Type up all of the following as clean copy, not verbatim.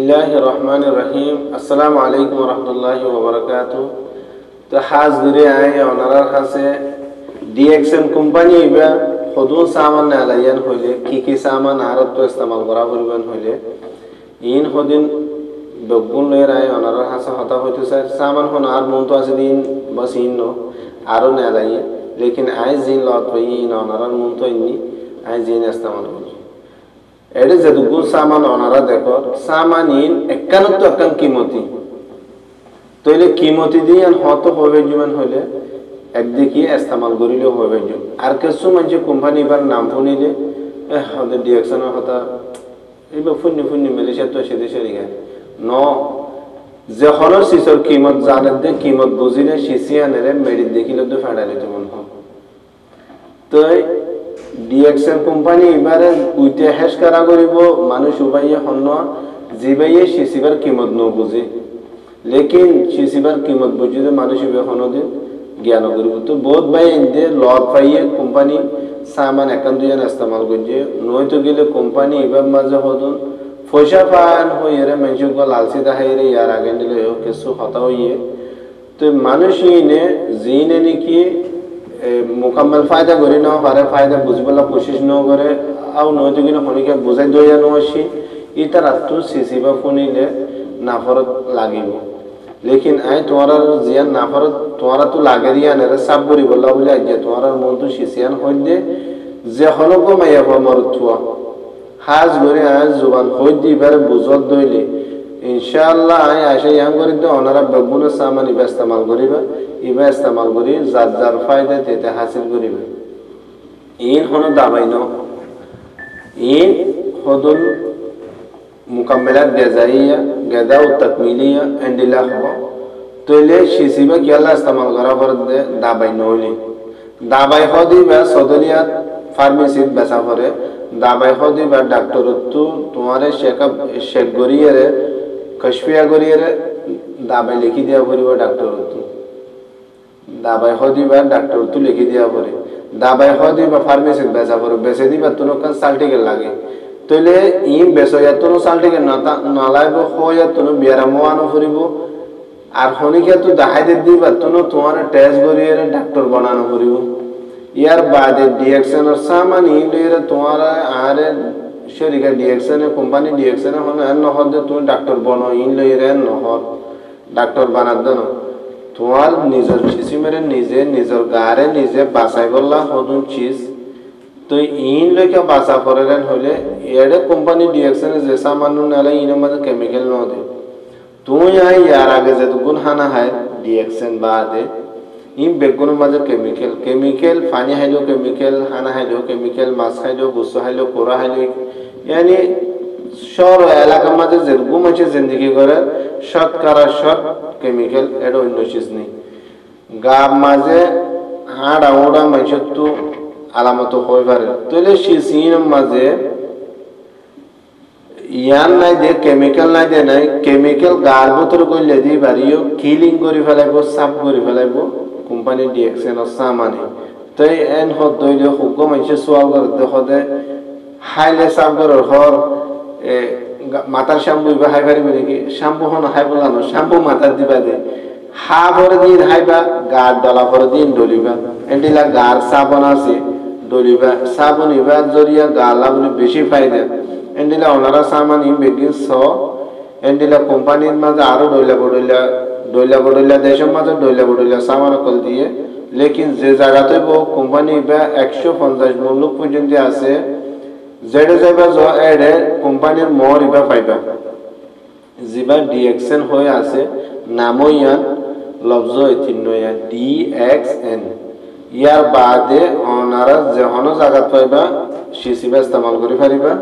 बिस्मिल्लाहिर रहमानिर रहीम अस्सलामु अलैकुम वरहमतुल्लाहि वबरकातुहू। तो हाज घुरे आए ओनारार काছে ডিএক্সএন কোম্পানি ইবা সদুন সামান নালায়ান হইলে কি সামান আরত তো ইস্তেমাল করা পরিবেন হইলে ইন হদিন বগুন লয়ের আয় ওনারার কাছে হতা হইতে স্যার সামান হন আর মন তো আছে দিন বাস ইন নো আরো নালাইয়ে লেকিন আই জিন লত হই ইন ওনারার মন তো ইনি আই জিন ইস্তেমাল করি এডে যে দুগুন সামান ওনারা দেখো সামান ইন একানত আকান কিমতি তইলে কিমতি দিয়ান হত হবে জীবন হইলে একদিকে ইস্তেমাল করিলেও হবে আর কিছু মানুষ কোম্পানি বার নাম শুনিলে ওদের ডিরেকশনের কথা এইবার ফুন্নি মালয়েশিয়া তো সে দেশের ন যে হলর সিসর কিমত জানে দে কিমত বুঝিলে সিসিয়ানের মেডিট দেখিলে তো ফাড়ালে তো মন হয় তো ডিএক্সএন কোম্পানি এবারে উইতে হেস করা করিব মানুষ উপায়ে হন্য জিবাইয়ে সিসিবার কিমত ন বুঝে লেকিন সিসিবার কিমত বুঝিলে মানুষ এখনো দিন জ্ঞান করিব তো বহুত ভাই ইন্দে লট পাইয়ে কোম্পানি সামান একান দুজন ইস্তেমাল করছে নয়তো গেলে কোম্পানি এবার মাঝে হদুন পয়সা পান হয়ে রে মানুষকে লালসি দেখাই রে ইয়ার আগে দিলে কিছু হতা হইয়ে তো মানুষ ইনে জিনে নাকি মোকাম্মল ফায়দা করি না পারে ফায়দা বুঝবলা কোশিশ ন করে আও নয়তো গেলে হনিকে বুঝাই দইয়া নসি ইতার আত্মু সিসি বা ফোনিলে নাফরত লাগিব लेकिन आए तुम्हारा जियान नाफरत तुम्हारा तो लागे दिया नरे सब बुरी बोला बोले आज तुम्हारा मन तो शिशियान हो दे जे हलो को मैं यहाँ मरुत्वा हाज गोरे आज जुबान हो दी बार बुझत दोइले इंशाअल्लाह आए आशा यहाँ करी दो अनारा बगुना सामान इबा इस्तेमाल करी जार फायदे देते हासिल करी इन होनो दाबाई नो इन होदुल मुकम्मलात गज़ाइया गदा व तकमीलिया एंडिला हो तो ले शिसिबा केला इस्तेमाल करा पर दाबाई नोली दाबाई हो दी बा सदलियात फार्मेसी बेसा करे दाबाई हो दी बा डॉक्टर तो तुम्हारे शेक गरिए रे कशफिया गरिए रे दाबाई लिखी दिया परिबा डॉक्टर तो दाबाई हो दी बा डॉक्टर तो लिखी दिया परे दाबाई हो दी बा फार्मेसी बेसा करे बेसे दी बा तुनो का साल्टिकल लागे तोले इम बेसो या तुनो साल्टिकल नालाइबो हो या तुनो बियारामवानो फरिबो আর হনিকে তো দেখাই দিবা তুনো তোমার টেস্ট করিয়ে ডাক্তার বানানো করিব ইয়ার বাদে ডিএক্সএন এর সামান ইন্ডিয়ার তোমার আর শরীকা ডিএক্সএন এর কোম্পানি ডিএক্সএন হন আর নহদ তুমি ডাক্তার বানো ইনলইর নহদ ডাক্তার বানাদ দেন তোমার নিজের সিসিমের নিজের গারে নিজে বাছাই করলা হদুন চিজ তো ইন লইকে বাছা করেন হলে এডে কোম্পানি ডিএক্সএন এর যে সামান নালে ইনের মধ্যে কেমিক্যাল ন দে तू यहाँ यार आगे से तो गुण हाना है डिएक्सएन बाद है इन बेगुन मजे केमिकल फानी है जो केमिकल हाना है जो केमिकल मास है जो गुस्सा है जो कोरा है जो यानी शोर इलाका मजे ज़रूर मचे ज़िंदगी करे शक करा शक केमिकल एडो इन्नो चीज़ नहीं गाब मजे हाँ डाउडा मचे तो आलामतो होए बारे तो ले शिसीन मजे ইয়ান নাই দে কেমিক্যাল নাই দে নাই কেমিক্যাল গার্বতর কইলে দি বারিও কিলিং করি ফেলাইবো সাফ করি ফেলাইবো কোম্পানি ডিএক্সএন এর সামানে তাই এন হদ দইলে হুগ মাইছে সোয়াল করে দেখতে হাইলে সাফ করে হর মাথার শ্যাম্পু বা হাই পারিবে নাকি শ্যাম্পু হন হাই বলানো শ্যাম্পু মাথার দিবা দে হা পরে দিন হাইবা গার ডলা পরে দিন ডলিবা এন্ডিলা গার সাবন আছে ডলিবা সাবন ইবা জরিয়া গালা বলে বেশি ফায়দা एंडिला ओनारा सामान इन बेगिन सो एंडिला कंपनी माजे आरो डोइला बडोइला देशम माजे डोइला सामान कल दिए लेकिन जे জায়গাতে वो कंपनी बा 150 মুলক পর্যন্ত আছে যেডে যাইবা জ এডে কোম্পানির মোর ইবা পাইবা জিবা ডিএক্সএন হয়ে আছে নামইয়া লফজ এতিনয়া ডিএক্সএন ইয়ার বাদে ওনারা যেহনো জায়গা পাইবা সিসিবা ইস্তেমাল করি পারিবা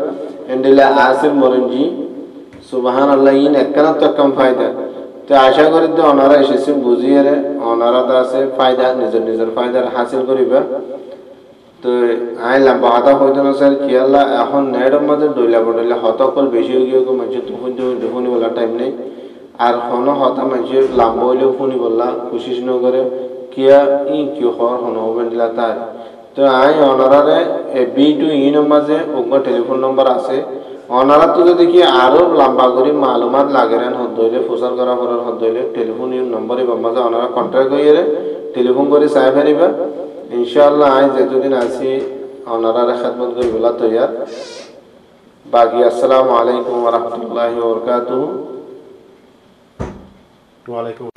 एंडिला आसिर मोरंजी सुबहान अल्लाह इन एकना तो कम फायदा तो आशा करी दे ओनारा एसेसे बुझिए रे ओनारा दासे फायदा निजर फायदा हासिल करिबा तो आइ लंबा हाता হইতো না স্যার কি আল্লাহ এখন নেড মধ্যে ডইলা হতকল বেশি হই গিয়ে মানে তো ফুনি বলা টাইম নেই আর হন হতা মানে লম্বা হইলে ফুনি বলা কোশিশ ন করে কিয়া ই কি হর হন হবেন্ডিলা তার तो आई ओनरारे बी टू इन माजे उनका टेलीफोन नंबर आसे ওনারা তো যদি কি আরো লম্বা করে মালুমাত লাগেরেন হইলে প্রচার করা করার হইলে টেলিফোন নম্বরে বাম্মাজা ওনারা কন্ট্যাক্ট করিয়ে টেলিফোন করে চাই ফেরিবা ইনশাআল্লাহ আই যেতদিন আছি ওনারা খেদমত করি বলা তৈয়ার বাকি আসসালামু আলাইকুম ওয়া রাহমাতুল্লাহি ওয়া বারাকাতুহু ওয়া আলাইকুম